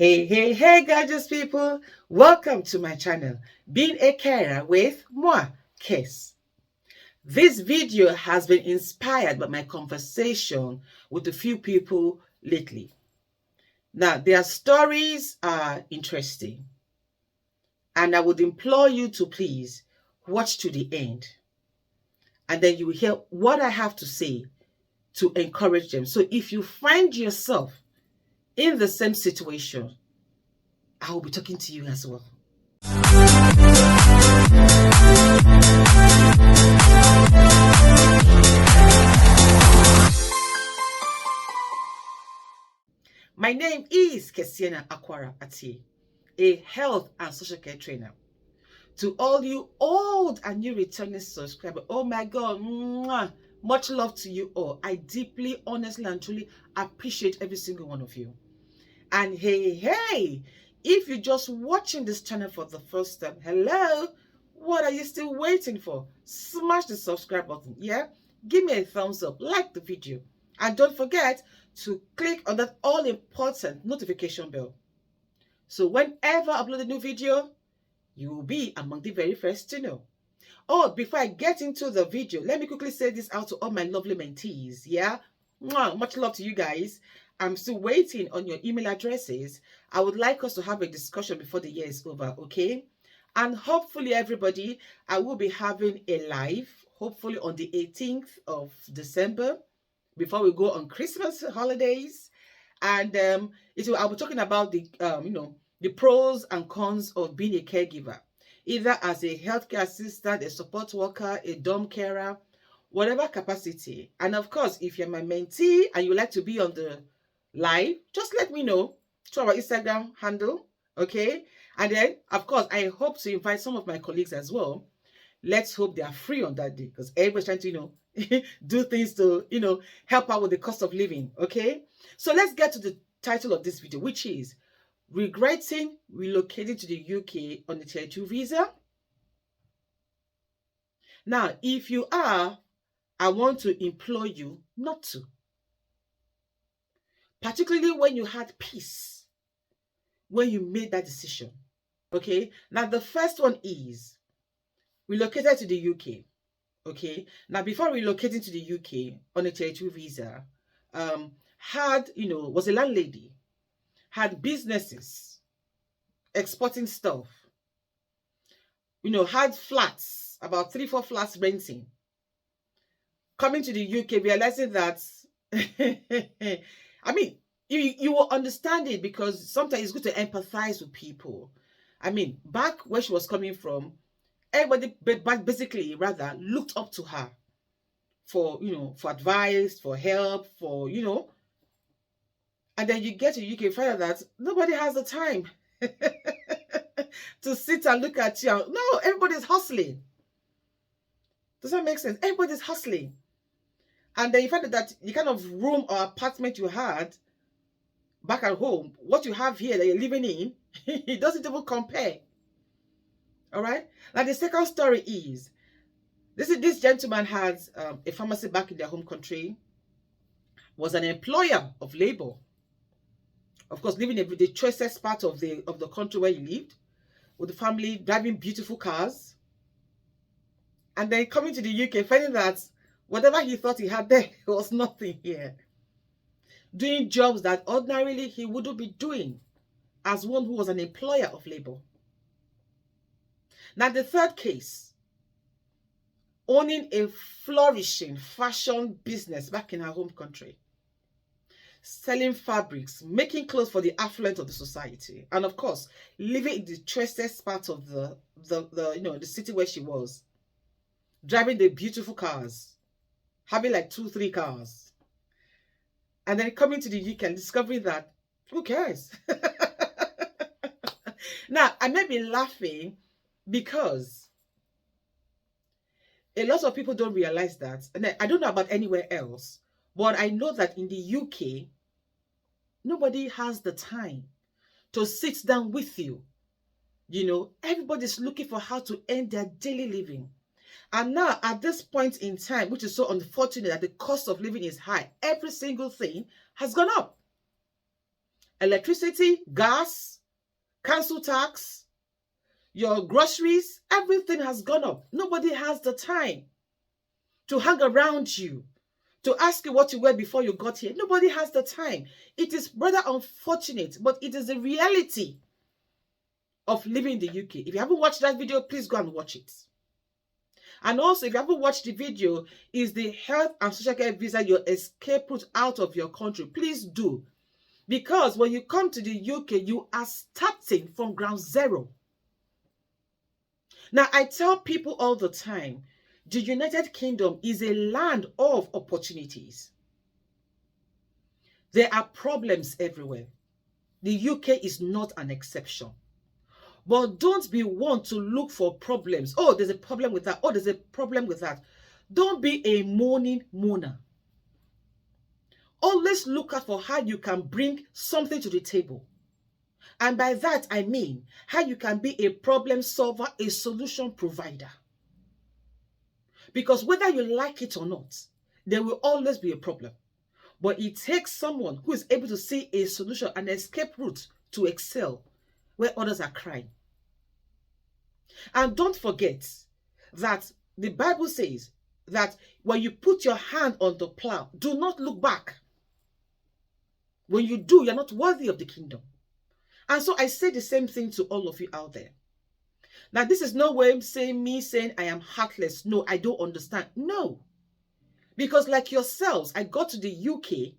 Hey, gorgeous people. Welcome to my channel, Being a Carer with moi, Kes. This video has been inspired by my conversation with a few people lately. Now, their stories are interesting, and I would implore you to please watch to the end, and then you will hear what I have to say to encourage them. So if you find yourself in the same situation, I will be talking to you as well. My name is Kesiena Akwara Ati, a health and social care trainer. To all you old and new returning subscribers, oh my God, much love to you all. I deeply, honestly, and truly appreciate every single one of you. And hey, if you're just watching this channel for the first time, hello, what are you still waiting for? Smash the subscribe button, yeah? Give me a thumbs up, like the video, and don't forget to click on that all-important notification bell. So whenever I upload a new video, you will be among the very first to know. Oh, before I get into the video, let me quickly say this out to all my lovely mentees, yeah? Much love to you guys. I'm still waiting on your email addresses. I would like us to have a discussion before the year is over, okay? And hopefully, everybody, I will be having a live, hopefully on the 18th of December, before we go on Christmas holidays. And I'll be talking about the pros and cons of being a caregiver, either as a healthcare assistant, a support worker, a dorm carer, whatever capacity. And of course, if you're my mentee and you like to be on the live, just let me know through our Instagram handle, okay? And then, of course, I hope to invite some of my colleagues as well. Let's hope they are free on that day, because everybody's trying to, do things to, help out with the cost of living, okay? So let's get to the title of this video, which is Regretting Relocating to the UK on a Tier 2 visa. Now, if you are, I want to implore you not to. Particularly when you had peace, when you made that decision. Okay? Now, the first one is relocated to the UK. Okay? Now, before relocating to the UK on a Tier 2 visa, was a landlady, had businesses, exporting stuff, had flats, about 3-4 flats renting. Coming to the UK, realizing that, I mean, you will understand it, because sometimes it's good to empathize with people. I mean, back where she was coming from, everybody basically rather looked up to her for, for advice, for help, for, and then you get to UK, find out that nobody has the time to sit and look at you. No, everybody's hustling. Does that make sense? Everybody's hustling. And then you find that the kind of room or apartment you had back at home, what you have here that you're living in, it doesn't even compare. All right? Now, the second story is, this gentleman has a pharmacy back in their home country, was an employer of labor. Of course, living in the choicest part of the country where he lived, with the family, driving beautiful cars. And then coming to the UK, finding that whatever he thought he had there was nothing here. Doing jobs that ordinarily he wouldn't be doing as one who was an employer of labor. Now, the third case, owning a flourishing fashion business back in her home country, selling fabrics, making clothes for the affluent of the society, and of course, living in the choicest part of the city where she was, driving the beautiful cars, having like 2-3 cars, and then coming to the UK and discovering that, who cares? Now, I may be laughing because a lot of people don't realize that, and I don't know about anywhere else, but I know that in the UK, nobody has the time to sit down with you. Everybody's looking for how to earn their daily living. And now, at this point in time, which is so unfortunate that the cost of living is high, every single thing has gone up. electricity, gas, council tax, your groceries, everything has gone up. Nobody has the time to hang around you, to ask you what you were before you got here. Nobody has the time. It is rather unfortunate, but it is the reality of living in the UK. If you haven't watched that video, please go and watch it. And also, if you haven't watched the video, is the health and social care visa your escape route out of your country? Please do. Because when you come to the UK, you are starting from ground zero. Now, I tell people all the time, the United Kingdom is a land of opportunities. There are problems everywhere. The UK is not an exception. But don't be one to look for problems. Oh, there's a problem with that. Oh, there's a problem with that. Don't be a moaning moaner. Always look out for how you can bring something to the table. And by that, I mean how you can be a problem solver, a solution provider. Because whether you like it or not, there will always be a problem. But it takes someone who is able to see a solution, an escape route to excel where others are crying. And don't forget that the Bible says that when you put your hand on the plow, do not look back. When you do, you're not worthy of the kingdom. And so I say the same thing to all of you out there. Now, this is no way me saying I am heartless. No, I don't understand. No. Because like yourselves, I got to the UK,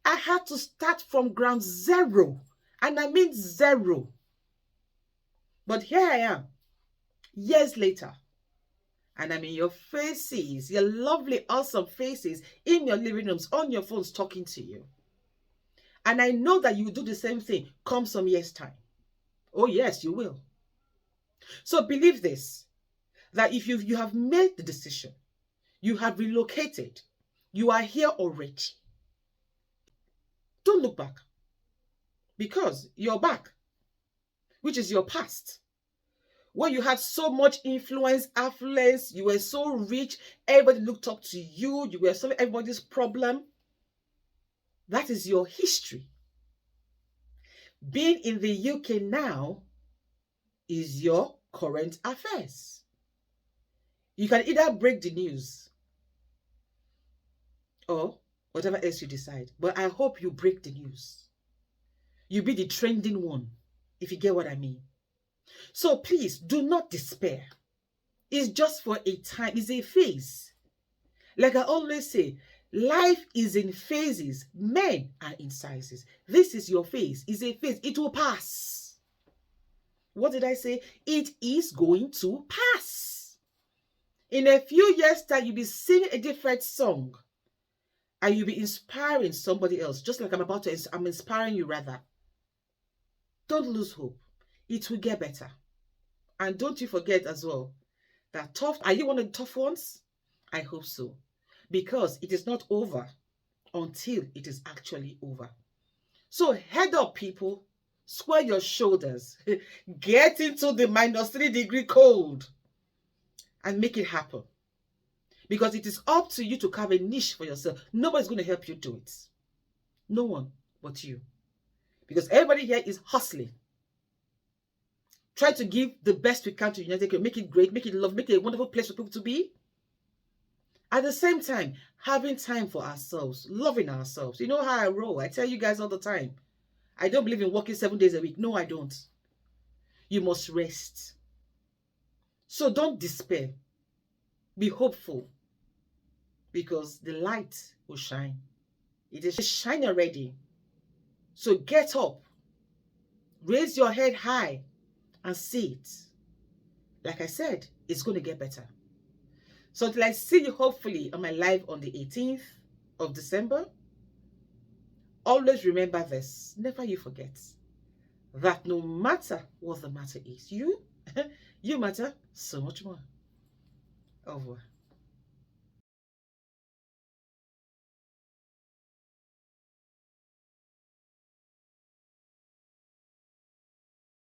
I had to start from ground zero. And I mean zero. But here I am, years later. And I'm in your faces, your lovely, awesome faces, in your living rooms, on your phones, talking to you. And I know that you will do the same thing come some years' time. Oh, yes, you will. So believe this, that if you have made the decision, you have relocated, you are here already, don't look back. Because you're back, which is your past. Where you had so much influence, affluence, you were so rich, everybody looked up to you, you were solving everybody's problem. That is your history. Being in the UK now is your current affairs. You can either break the news or whatever else you decide. But I hope you break the news. You be the trending one, if you get what I mean. So please, do not despair. It's just for a time. It's a phase. Like I always say, life is in phases. Men are in sizes. This is your phase. It's a phase. It will pass. What did I say? It is going to pass. In a few years' time, you'll be singing a different song. And you'll be inspiring somebody else. Just like I'm inspiring you rather. Don't lose hope. It will get better. And don't you forget as well that are you one of the tough ones? I hope so. Because it is not over until it is actually over. So head up, people. Square your shoulders. Get into the -3 cold. And make it happen. Because it is up to you to carve a niche for yourself. Nobody's going to help you do it. No one but you. Because everybody here is hustling. Try to give the best we can to the United Kingdom. Make it great, make it love, make it a wonderful place for people to be. At the same time, having time for ourselves, loving ourselves. You know how I roll. I tell you guys all the time. I don't believe in working 7 days a week. No, I don't. You must rest. So don't despair. Be hopeful. Because the light will shine. It is shining already. So get up. Raise your head high. And see it. Like I said, it's going to get better. So until I see you hopefully on my live on the 18th of December, always remember this. Never you forget that no matter what the matter is, you matter so much more. Au revoir.